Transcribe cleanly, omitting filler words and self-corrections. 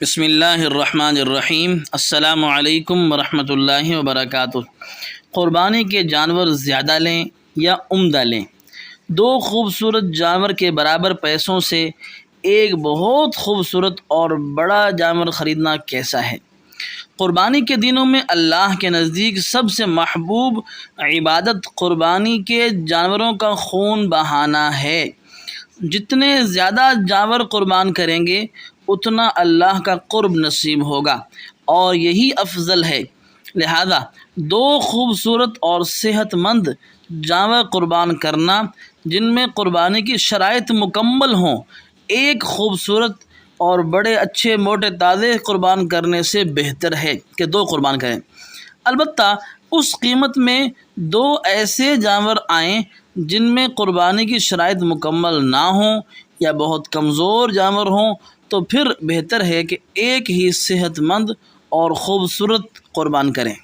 بسم اللہ الرحمن الرحیم۔ السلام علیکم ورحمۃ اللہ وبرکاتہ۔ قربانی کے جانور زیادہ لیں یا عمدہ لیں؟ دو خوبصورت جانور کے برابر پیسوں سے ایک بہت خوبصورت اور بڑا جانور خریدنا کیسا ہے؟ قربانی کے دنوں میں اللہ کے نزدیک سب سے محبوب عبادت قربانی کے جانوروں کا خون بہانا ہے۔ جتنے زیادہ جانور قربان کریں گے اتنا اللہ کا قرب نصیب ہوگا اور یہی افضل ہے۔ لہذا دو خوبصورت اور صحت مند جانور قربان کرنا جن میں قربانی کی شرائط مکمل ہوں، ایک خوبصورت اور بڑے اچھے موٹے تازے قربان کرنے سے بہتر ہے کہ دو قربان کریں۔ البتہ اس قیمت میں دو ایسے جانور آئیں جن میں قربانی کی شرائط مکمل نہ ہوں یا بہت کمزور جانور ہوں تو پھر بہتر ہے کہ ایک ہی صحت مند اور خوبصورت قربان کریں۔